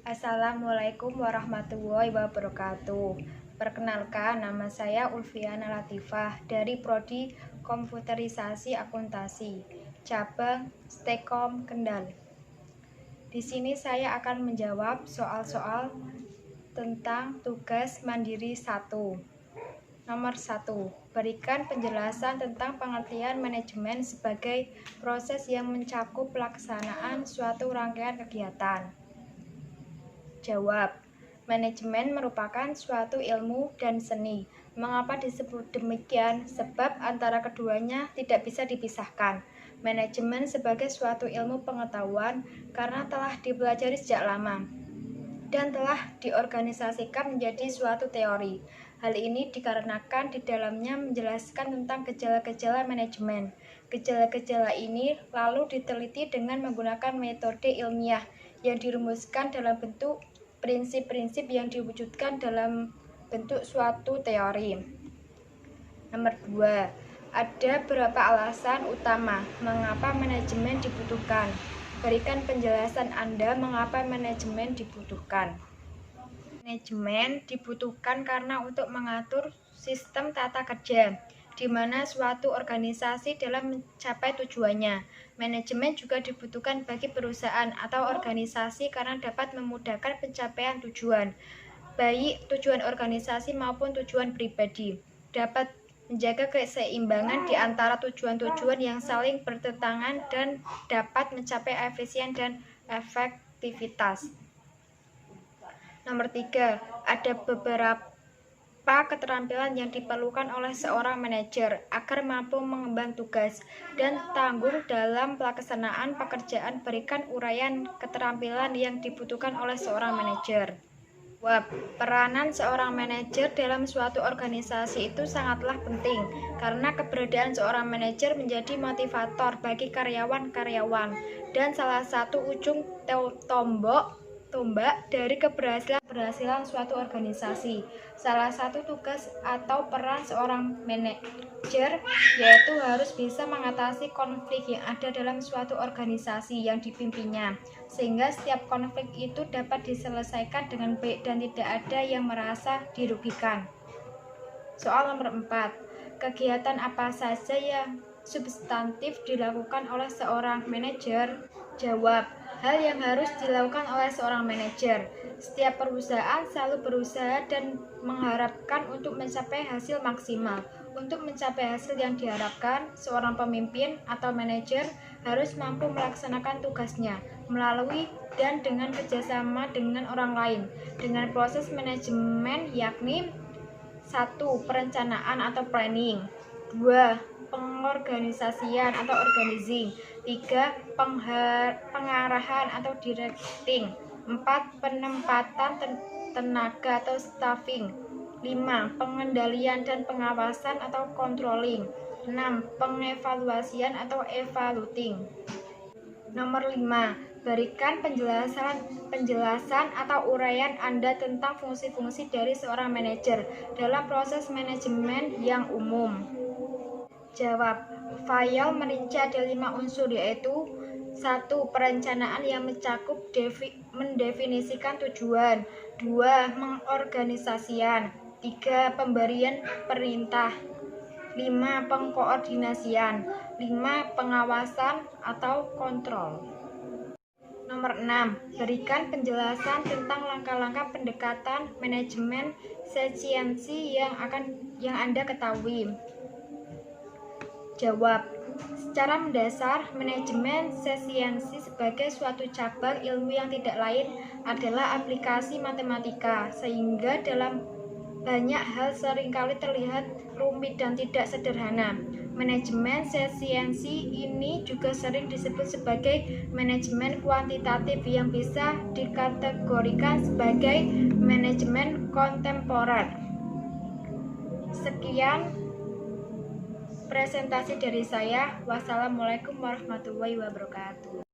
Assalamualaikum warahmatullahi wabarakatuh. Perkenalkan, nama saya Ulfiana Latifah dari Prodi Komputerisasi Akuntansi, cabang Stekom Kendal. Di sini saya akan menjawab soal-soal tentang tugas mandiri 1. Nomor 1. Berikan penjelasan tentang pengertian manajemen sebagai proses yang mencakup pelaksanaan suatu rangkaian kegiatan. Jawab. Manajemen merupakan suatu ilmu dan seni. Mengapa disebut demikian? Sebab antara keduanya tidak bisa dipisahkan. Manajemen sebagai suatu ilmu pengetahuan karena telah dipelajari sejak lama dan telah diorganisasikan menjadi suatu teori. Hal ini dikarenakan di dalamnya menjelaskan tentang gejala-gejala manajemen. Gejala-gejala ini lalu diteliti dengan menggunakan metode ilmiah yang dirumuskan dalam bentuk prinsip-prinsip yang diwujudkan dalam bentuk suatu teori. Nomor 2. Ada berapa alasan utama mengapa manajemen dibutuhkan? Berikan penjelasan Anda mengapa manajemen dibutuhkan. Manajemen dibutuhkan karena untuk mengatur sistem tata kerja, di mana suatu organisasi dalam mencapai tujuannya. Manajemen juga dibutuhkan bagi perusahaan atau organisasi karena dapat memudahkan pencapaian tujuan, baik tujuan organisasi maupun tujuan pribadi. Dapat menjaga keseimbangan di antara tujuan-tujuan yang saling bertentangan dan dapat mencapai efisien dan efektivitas. Nomor 3. Ada beberapa keterampilan yang diperlukan oleh seorang manajer agar mampu mengemban tugas dan tanggung dalam pelaksanaan pekerjaan. Berikan uraian keterampilan yang dibutuhkan oleh seorang manajer. Peranan seorang manajer dalam suatu organisasi itu sangatlah penting karena keberadaan seorang manajer menjadi motivator bagi karyawan-karyawan dan salah satu ujung tombak dari keberhasilan suatu organisasi. Salah satu tugas atau peran seorang manajer yaitu harus bisa mengatasi konflik yang ada dalam suatu organisasi yang dipimpinnya, sehingga setiap konflik itu dapat diselesaikan dengan baik dan tidak ada yang merasa dirugikan. Soal nomor 4. Kegiatan apa saja yang substantif dilakukan oleh seorang manajer? Jawab. Hal yang harus dilakukan oleh seorang manajer. Setiap perusahaan selalu berusaha dan mengharapkan untuk mencapai hasil maksimal. Untuk mencapai hasil yang diharapkan, seorang pemimpin atau manajer harus mampu melaksanakan tugasnya melalui dan dengan kerjasama dengan orang lain. Dengan proses manajemen yakni 1. Perencanaan atau planning. 2. Pengorganisasian atau organizing. 3. Pengarahan atau directing. 4. Penempatan tenaga atau staffing. 5. Pengendalian dan pengawasan atau controlling. 6. Pengevaluasian atau evaluating. Nomor 5. Berikan penjelasan atau uraian Anda tentang fungsi-fungsi dari seorang manajer dalam proses manajemen yang umum. Jawab. File merinci ada 5 unsur, yaitu 1. Perencanaan yang mencakup mendefinisikan tujuan. 2. Mengorganisasian. 3. Pemberian perintah. 5. Pengkoordinasian. 5. Pengawasan atau kontrol. Nomor 6. Berikan penjelasan tentang langkah-langkah pendekatan manajemen efisiensi yang Anda ketahui. Jawab. Secara mendasar, manajemen efisiensi sebagai suatu cabang ilmu yang tidak lain adalah aplikasi matematika, sehingga dalam banyak hal seringkali terlihat rumit dan tidak sederhana. Manajemen efisiensi ini juga sering disebut sebagai manajemen kuantitatif yang bisa dikategorikan sebagai manajemen kontemporer. Sekian presentasi dari saya. Wassalamualaikum warahmatullahi wabarakatuh.